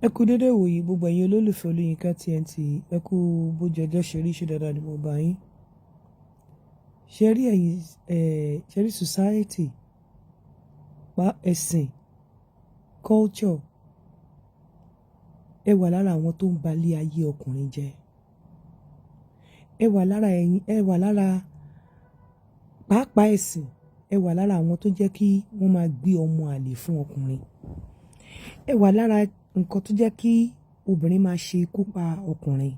Ẹ kú dédé ìwòyí gbogbo ẹ̀yin olólùfẹ́ Olóyinka TNT, ẹ kú bójú ọjọ́ ṣe rí, ṣe dáadáa ni mo bá yín. Ṣe rí ẹ̀yin ṣe rí society pa ẹ̀sìn culture ẹ wà lára àwọn tó ń balẹ̀ ayé ọkùnrin jẹ́. Ẹ wà lára pàápàá ẹ̀sìn, ẹ wà lára àwọn tó jẹ́ kí wọ́n máa gbé ọmọ àlè fún ọkùnrin. Ẹ wà lára nǹkan tó jẹ́ kí obìnrin máa ṣe ikú pa ọkùnrin.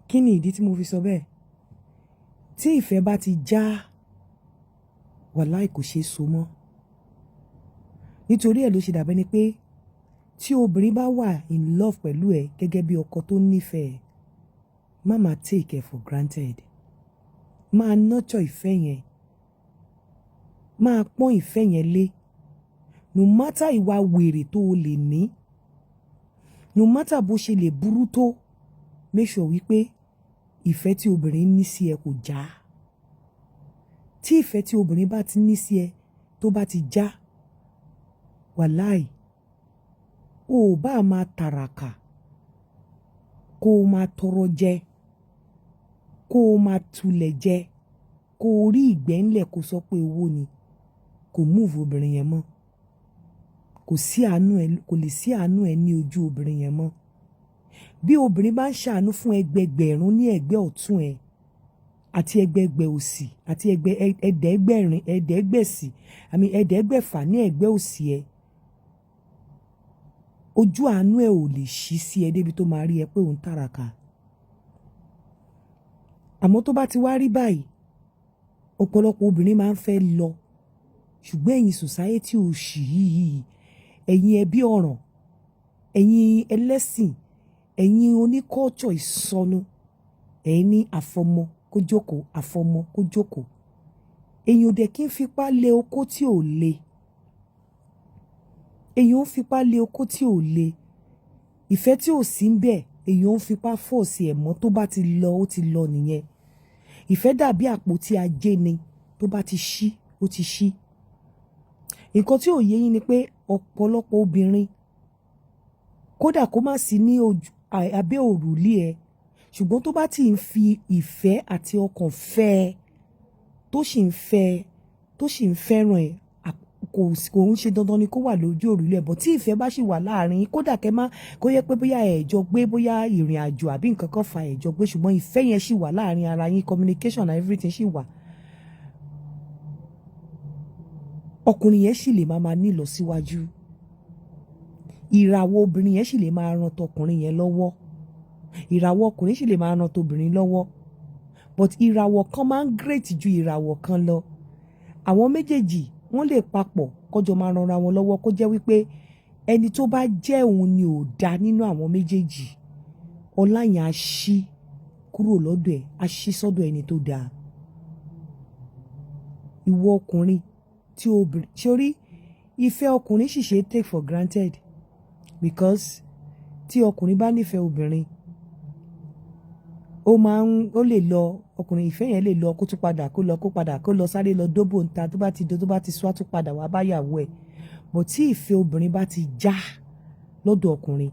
Kí ni ìdí tí mo fi sọ bẹ́ẹ̀? Tí ìfẹ́ bá ti já, wàláì kò ṣeé so mọ́. Nítorí ẹ̀ ló ṣe dàbẹ́ ni pé tí obìnrin bá wà in love pẹ̀lú ẹ gẹ́gẹ́ bí ọkọ tó nífẹ̀ẹ́, má máa take it for granted. Máa nurture ìfẹ́ yẹn. Máa pọ́n ìfẹ́ yẹn lé. No matter ìwà wèrè tó o lè ní, no matter bó ṣe lè burú tó, make sure wípé ìfẹ́ tí obìnrin ní sí ẹ kò já. Tí ìfẹ́ tí obìnrin bá ti ní sí ẹ tó bá ti já, wàláì, o ò bá máa tàràkà, kó o máa tọrọ jẹ, kó o máa tulẹ̀ jẹ, kó o rí ìgbẹ́ ńlẹ̀ kó sọ pé owó ni, kò move obìnrin yẹn mọ́. Kò lè sí àánú ẹ ní ojú obìnrin yẹn mọ́. Bí obìnrin bá ń ṣàánú fún ẹgbẹgbẹ̀rún ní ẹ̀gbẹ́ ọ̀tún ẹ àti ẹgbẹgbẹ̀ òsì àti ẹ̀ẹ́dẹ́gbẹ̀fà ní ẹ̀gbẹ́ òsì ẹ, ojú àánú ẹ ò lè ṣí sí ẹ débi tó máa rí ẹ pé òun tàràkà. Àmọ́ tó bá ti wá rí báyìí, ọ̀pọ̀lọpọ̀ obìnrin máa ń fẹ́ lọ, ṣùgbọ́n ẹ̀yin society òṣì yìí, ẹ̀yin ẹbí ọ̀ràn, ẹ̀yin ẹlẹ́sìn, ẹ̀yin oníkọ́ọ̀tsọ̀ ìsọnù, ẹ̀yin ní àfọmọ kó jókòó, àfọmọ kó jókòó. Èyàn ò dẹ̀ kí ń fipá lé okó tí ò le. Èyàn ń fipá lé okó tí ò le. Ìfẹ́ tí ò sí ń bẹ̀, èyàn ń fipá force ẹ̀ mọ́, tó bá ti lọ ó ti lọ nìyẹn. Ìfẹ́ dàbí àpótí ajé ni, tó bá ti ṣí ó ti ṣí. Nǹkan tí ò yé yín ni pé ọ̀pọ̀lọpọ̀ obìnrin, kódà kó má sí ní abẹ́ òrùlé ẹ, ṣùgbọ́n tó bá ti ń fi ìfẹ́ àti ọkàn fẹ́ ẹ, tó sì ń fẹ́ràn ẹ, kò ń ṣe dandan ni kó wà lójú òrùlé ẹ, bọ̀ tí ìfẹ́ bá sì wà láàrin yín, kódà kó yẹ pé bóyá ẹ̀jọ gbé, bóyá ìrìn àjò àbí nǹkan kan fa ẹ̀jọ gbé, ṣùgbọ́n ìfẹ́ yẹn sì wà láàrin ara yín, communication and everything sì wà. Ọkùnrin yẹn sì lè máa ní ìlọsíwájú. Ìràwọ̀ obìnrin yẹn sì lè máa ran tọkùnrin yẹn lọ́wọ́. Ìràwọ̀ ọkùnrin sì lè máa ran tobìnrin lọ́wọ́. But ìràwọ̀ kan máa ń great ju ìràwọ̀ kan lọ. Àwọn méjèèjì wọ́n lè papọ̀ kọjọ máa ranra wọn lọ́wọ́, kó jẹ́ wípé ẹni tó bá jẹ́ òun ni ò dá nínú àwọn méjèèjì, ọlá yẹn á ṣí kúrò lọ́dọ̀ ẹ̀, á ṣí sọ́dọ̀ ẹni tó dáa. Ìwọ ọkùnrin tí obìnrin, sórí ìfẹ́ ọkùnrin sì ṣe take for granted, because tí ọkùnrin bá nífẹ̀ẹ́ obìnrin, ó lè lọ, ọkùnrin ìfẹ́ yẹn lè lọ kó tún padà, kó lọ sáré lọ dóbò ń ta, tó bá ti sọ á tún padà wá báyàwó ẹ̀. But tí ìfẹ́ obìnrin bá ti já lọ́dọ̀ ọkùnrin,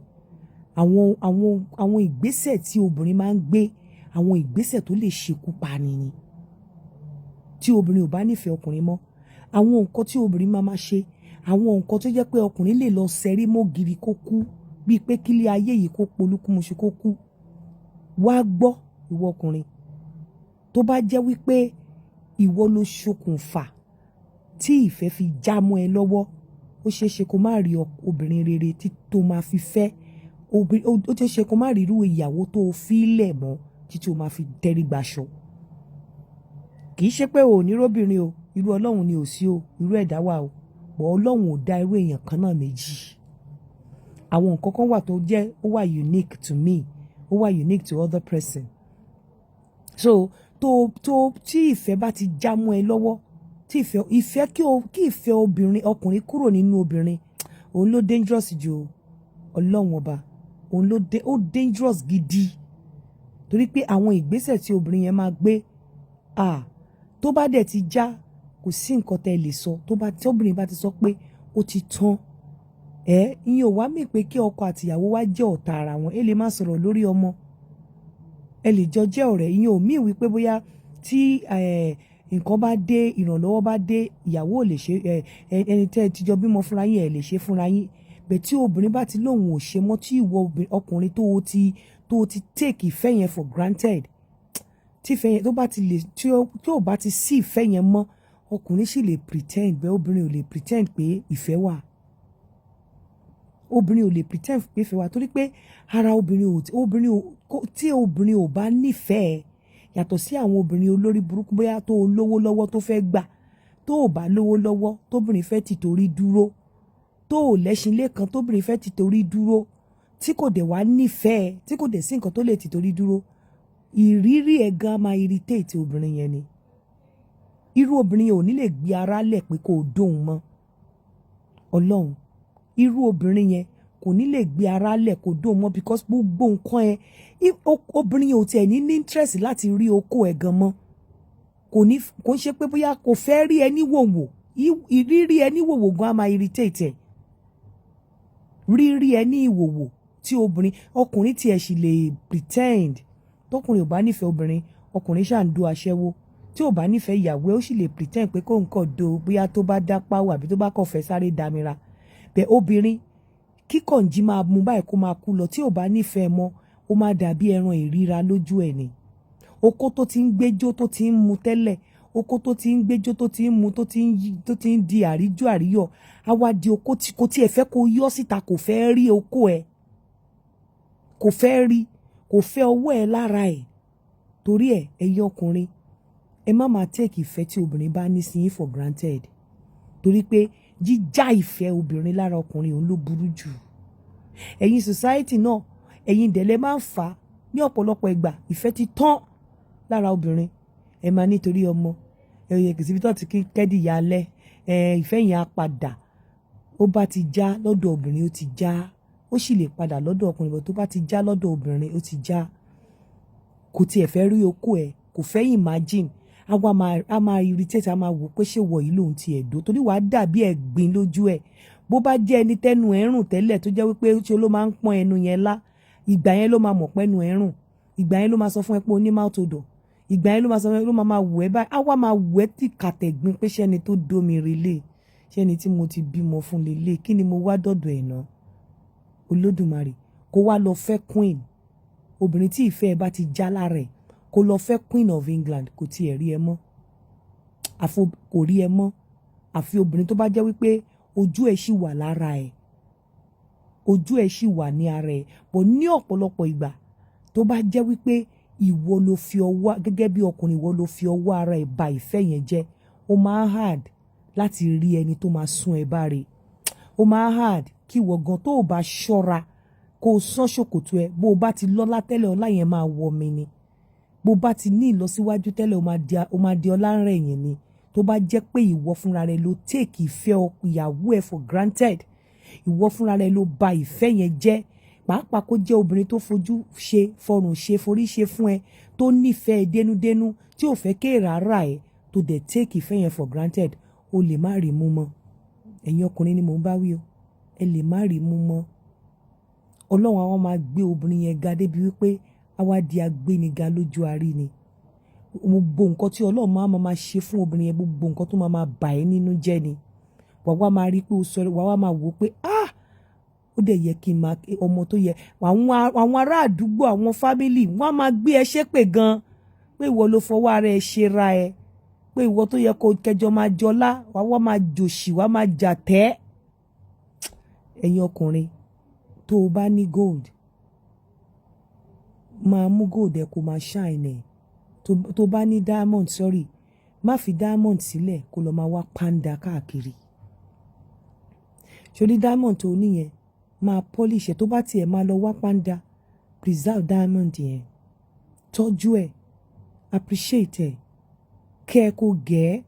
àwọn ìgbésẹ̀ tí obìnrin máa ń gbé, àwọn ìgbésẹ̀ tó lè ṣekú pani ni. Tí obìnrin ò bá nífẹ̀ẹ́ ọkùnrin mọ́, àwọn nǹkan tí obìnrin máa ṣe, àwọn nǹkan tó jẹ́ pé ọkùnrin lè lọ sẹ́rí mọ́ gidi kó kú, bíi pé kílé ayé yìí kó polúkúmuṣu kó kú. Wá gbọ́ ìwọ ọkùnrin, tó bá jẹ́ wípé ìwọ ló ṣokùnfà tí ìfẹ́ fi já mọ́ ẹ lọ́wọ́, ó ṣeé ṣe kó má rí obìnrin rere tó máa fi fẹ́. Ó ṣeé ṣe kó má rí irú ìyàwó tó fi lẹ̀ mọ́ títí ó máa fi tẹrí gbaṣọ. Kì í ṣe pé o ò ní róbìnrin o, irú Ọlọ́run ni ò sí o, irú ẹ̀dá wà o, bọ̀ Ọlọ́run ò dá irú èèyàn kan náà méjì. Àwọn nǹkan kan wà tó jẹ́ ó wà unique to me, ó wà unique to other person. So tí ìfẹ́ bá ti já mọ́ ẹ lọ́wọ́, tí kí ìfẹ́ ọkùnrin kúrò nínú obìnrin, òun ló dangerous jù o. Ọlọ́run ọba, ó dangerous gidi. Torí pé àwọn ìgbésẹ̀ tí obìnrin yẹn máa gbé, tó bá dẹ̀ ti já, kò sí nǹkan tẹ́ lè sọ, tí obìnrin bá ti sọ pé ó ti tán, ìyẹn ò wá mí pé kí ọkọ àtìyàwó wá jẹ́ ọ̀tá ara wọn ẹ lè má sọ̀rọ̀ lórí ọmọ ẹ lè jọ jẹ́ ọ̀rẹ́ ìyẹn ò mí wípé bóyá tí nǹkan bá dé ìrànlọ́wọ́ bá dé ìyàwó ò lè ṣe ẹni tẹ́ ẹ ti jọ bímọ fúnra yín ẹ lè ṣe fúnra yín bẹ́ẹ̀ tí obìnrin bá ti lóun ò ṣe mọ́ tí ìwọ ọkùnrin tó o ti take ìfẹ́ yẹn for granted tí ìfẹ́ yẹn tí ò bá ti sí ìfẹ́ yẹn mọ́ ọkùnrin sì lè pretend bẹ́ẹ̀ obìnrin ò lè pretend pé ìfẹ́ wà obìnrin ò lè pretend pé ìfẹ́ wà torí pé ara tí obìnrin ò bá nífẹ̀ẹ́ yàtọ̀ sí àwọn obìnrin olórí burúkú bóyá tó o lówó lọ́wọ́ tó fẹ́ gbà tó o bá lówó lọ́wọ́ tóbìnrin fẹ́ ti torí dúró tó o lẹ́ṣin lẹ́kan tóbìnrin fẹ́ ti torí dúró tí kò dẹ̀ wá nífẹ̀ẹ́ tí kò dẹ̀ sí nǹkan tó lè ti torí dúró ìrírí ẹ̀ gan máa irritate obìnrin yẹn ni irú obìnrin yẹn ò ní lè gbé ara lẹ̀ pé kò dóhùn mọ́ ọlọ́run irú obìnrin yẹn kò ní lè gbé ara lẹ̀ kò dóhùn mọ́ because gbogbo nǹkan ẹ̀ obìnrin yẹn ò tiẹ̀ ní interest láti rí okó ẹ̀ gan mọ́ kò ń ṣe pé bóyá kò fẹ́ rí ẹni wòwò rírí ẹni wòwò gan á máa irritate ẹ̀ rírí ẹni ìwòwò tí ọkùnrin tiẹ̀ sì lè pretend tọkùnrin ò bá nífẹ̀ẹ́ obìnrin ọkùnrin ṣáà ń do aṣẹ́wó tí ò bá nífẹ̀ẹ́ ìyàwó ẹ̀ ó sì lè pretend pé kó nǹkan do bóyá tó bá dá páwó àbí tó bá kọ̀ fẹ́ sáré damira bẹ́ẹ̀ obìnrin kíkànjí máa mú báyìí kó máa kú lọ tí ò bá nífẹ̀ẹ́ mọ́ ó máa dàbí ẹran ìríra lójú ẹ̀ ni okó tó ti ń gbẹ́jọ́ tó ti ń mu tẹ́lẹ̀ okó tó ti ń gbẹ́jọ́ tó ti ń mu tó ti ń di àríjó àríyọ̀ á wá di okó tí kò tiẹ̀ fẹ́ kó yọ́ síta kò fẹ́ rí okó ẹ̀ kò fẹ́ rí kò fẹ́ ọwọ́ ẹ̀ lára ẹ̀ torí ẹ̀ ẹ̀yin ọkùnrin ẹ má máa take ìfẹ́ tí obìnrin bá ní sí yín for granted torí pé jíjá ìfẹ́ obìnrin lára ọkùnrin òun ló burú jù ẹ̀yin society náà ẹ̀yin dẹ̀lẹ́ máa ń fà á ní ọ̀pọ̀lọpọ̀ ìgbà ìfẹ́ ti tán lára obìnrin ẹ máa nítorí ọmọ ẹ̀yẹ kìsìbí tó ti kẹ́dì ya alẹ́ ìfẹ́ yẹn á padà ó bá ti já lọ́dọ̀ obìnrin ó ti já ó sì lè padà lọ́dọ̀ ọkùnrin bọ̀ tó bá ti já lọ́dọ̀ obìnrin ó ti já kò tiẹ̀ fẹ́ rí okó ẹ̀ kò fẹ́ imagine a máa irritate a máa wò pé ṣé wọ̀ yìí lòun ti ẹ̀dọ́ torí wàá dàbí ẹ̀gbin lójú ẹ̀ bó bá jẹ́ ẹni tẹ́nu ẹ̀rùn tẹ́lẹ̀ tó jẹ́ wípé ṣe ló máa ń pọ́n ẹnu yẹn lá ìgbà yẹn ló máa mọ̀ pẹ́nu ẹ̀rùn ìgbà yẹn ló máa sọ fún ẹ pé oní mouth odor ìgbà yẹn ló máa sọ fún ẹ ló máa wù ẹ́ báyìí á wá máa wù ẹ́ tí kàtẹ́gbin pé ṣẹ́ni tó dómi relé ṣẹ́ni tí mo ti bímọ fún lélẹ̀ kí ni mo wá dọ̀dọ̀ ẹ̀ náà olódùmarè kó wá lọ fẹ́ queen obìnrin tí ìfẹ́ ẹ bá ti já lára ẹ̀ kó lọ fẹ́ Queen of England kò tiẹ̀ rí ẹ mọ́ kò rí ẹ mọ́ àfi obìnrin tó bá jẹ́ wípé ojú ẹ̀ ṣì wà lára ẹ̀ ojú ẹ̀ ṣì wà ní ara ẹ̀ bọ̀ ní ọ̀pọ̀lọpọ̀ ìgbà tó bá jẹ́ wípé ìwọ ló fi ọwọ́ gẹ́gẹ́ bí ọkùnrin ìwọ ló fi ọwọ́ ara ẹ̀ ba ìfẹ́ yẹn jẹ́ ó máa hard láti rí ẹni tó máa sún ẹ bá rè ó máa hard kí ìwọ gan tó o bá ṣọ́ra kó o sán ṣòkòtò ẹ bó o bá ti lọ́lá tẹ́lẹ̀ ọlá yẹn máa wọ mi ni bó bá ti ní ìlọsíwájú tẹ́lẹ̀ ó máa di ọlárẹ̀yìn ni tó bá jẹ́ pé ìwọ fúnra rẹ ló take ìfẹ́ ìyàwó ẹ for granted ìwọ fúnra rẹ ló ba ìfẹ́ yẹn jẹ́ pàápàá kó jẹ́ obìnrin tó fojú ṣe fọrùn ṣe forí ṣe fún ẹ tó nífẹ̀ẹ́ dénúdénú tí ò fẹ́ kéèrà rà ẹ tó dẹ̀ take ìfẹ́ yẹn for granted o lè má rí mú mọ́ ẹ̀yin ọkùnrin ni mò ń bá wí o ẹ lè má rí mú mọ́ ọlọ́run àwọn máa gbé obìnrin yẹn ga débi wípé àwa di agbéniga lójú arí ni gbogbo nǹkan tí ọlọ́run máa ṣe fún obìnrin yẹn gbogbo nǹkan tó máa bà ẹ́ nínú jẹ́ ni wàá wá máa rí pé o sọ̀rọ̀ wàá wá máa wò ó pé ó dẹ̀ yẹ kí n máa ọmọ tó yẹ àwọn ará àdúgbò àwọn fámìlì wọ́n á máa gbé ẹ ṣépè gan pé ìwọ ló fọwọ́ ara ẹ ṣe ra ẹ pé ìwọ tó yẹ kó kẹjọ máa jọlá wàá wá máa jòṣì wàá máa jà tẹ́ ẹ̀yin ọkùnrin tó o bá ní gold máa mú gold ẹ kó máa shine ẹ tó bá ní diamond má fi diamond sílẹ̀ kó lọ máa wá panda káàkiri ṣòrí diamond tó níyẹn máa polish ẹ tó bá tiẹ̀ máa lọ wá panda preserve diamond yẹn tọ́jú ẹ appreciate ẹ kẹ́ ẹ kó gẹ̀ ẹ́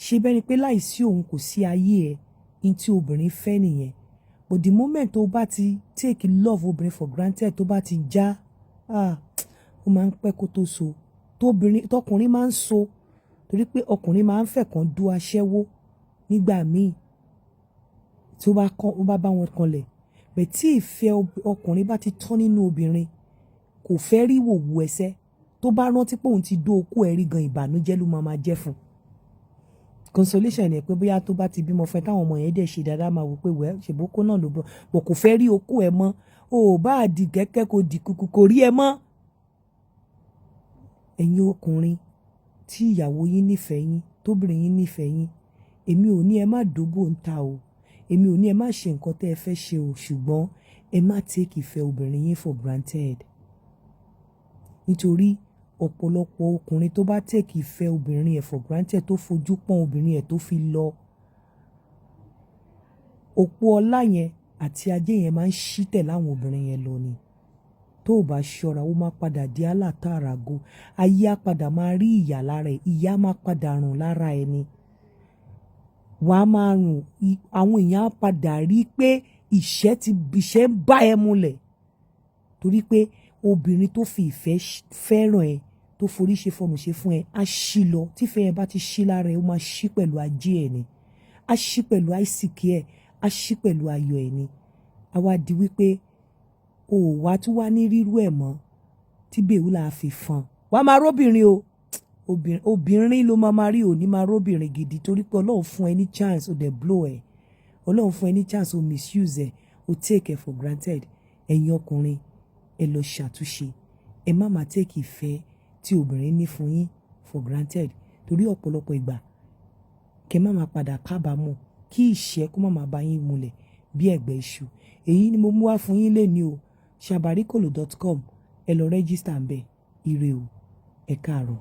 ṣe bẹ́ni pé láìsí òun kò sí ayé ẹ ní tí obìnrin fẹ́ nìyẹn but the moment tó bá ti take love obìnrin for granted tó bá ti já ó máa ń pẹ́ kó tó so tọkùnrin máa ń so torí pé ọkùnrin máa ń fẹ́ kàn dú aṣẹ́wó nígbà míì tí ó bá bá wọn kanlẹ̀ bẹ́ẹ̀ tí ìfẹ́ ọkùnrin bá ti tán nínú obìnrin kò fẹ́ rí wòwò ẹsẹ̀ tó bá rántí pé òun ti dó okó ẹ̀rí gan ìbànújẹ́ ló máa jẹ́ fún consolation ẹ̀ pé bóyá tó bá ti bímọ fẹ́ táwọn ọmọ yẹn dẹ̀ ṣe dáadáa máa wò pé wẹ́ ṣèbókó náà ló bọ̀ kò fẹ́ rí okó ẹ̀ mọ́ o ò bá di kẹ́kẹ́ kò di kùkù kò rí ẹ mọ́. Ẹ̀yin ọkùnrin tí ìyàwó yín nífẹ̀ẹ́ yín tóbìnrin yín nífẹ̀ẹ́ yín èmi ò ní ẹ má dóbò ń ta o èmi ò ní ẹ má ṣe nǹkan tẹ́ ẹ fẹ́ ṣe o ṣùgbọ́n ẹ má take ìfẹ́ obìnrin yín for granted nítorí ọ̀pọ̀lọpọ̀ ọkùnrin tó bá take ìfẹ́ obìnrin ẹ̀ for granted tó fojú pọ́n obìnrin ẹ̀ tó fi lọ òpó ọlá yẹn àti ajé yẹn máa ń ṣí tẹ̀ láwọn obìnrin yẹn lọ ni tó o bá ṣọ́ra ó máa padà di alátàràgò ayé á padà máa rí ìyà lára ẹ̀ ìyà máa padà rùn lára ẹ̀ ni wàá máa rùn àwọn èèyàn á padà rí pé ìṣẹ́ ń bá ẹ múlẹ̀ torí pé obìnrin tó fi ìfẹ́ fẹ́ràn ẹ tó forí ṣe fọmù ṣe fún ẹ á ṣí lọ tífẹ́ yẹn bá ti ṣí lára ẹ ó máa ṣí pẹ̀lú ajé ẹ ni á ṣí pẹ̀lú àìsíkí ẹ á ṣí pẹ̀lú ayọ̀ ẹ ni á wá di wípé o ò wá tún wá ní rírú ẹ̀ mọ́ tí bèwú là á fi fan wàá máa róbìnrin o obìnrin ló máa rí òní máa róbìnrin gidi torí pé ọlọ́run fún ẹ ní chance ó dẹ̀ blow ẹ ọlọ́run fún ẹ ní chance ó misuse ẹ ó take ẹ for granted ẹ̀yin ọkùnrin ẹ lọ ṣàtúnṣe ẹ má máa take ìfẹ́ tí obìnrin ní fún yín for granted torí ọ̀pọ̀lọpọ̀ ìgbà kẹ má máa padà kábàámọ̀ kí ìṣẹ́ kó má máa bá yín múlẹ̀ bí ẹ̀gbẹ́ iṣu èyí ni mo mú wá fún yín lénìí o sabarikolo.com ẹ lọ rẹ́gísítà ń bẹ̀ ire o ẹ káàárọ̀.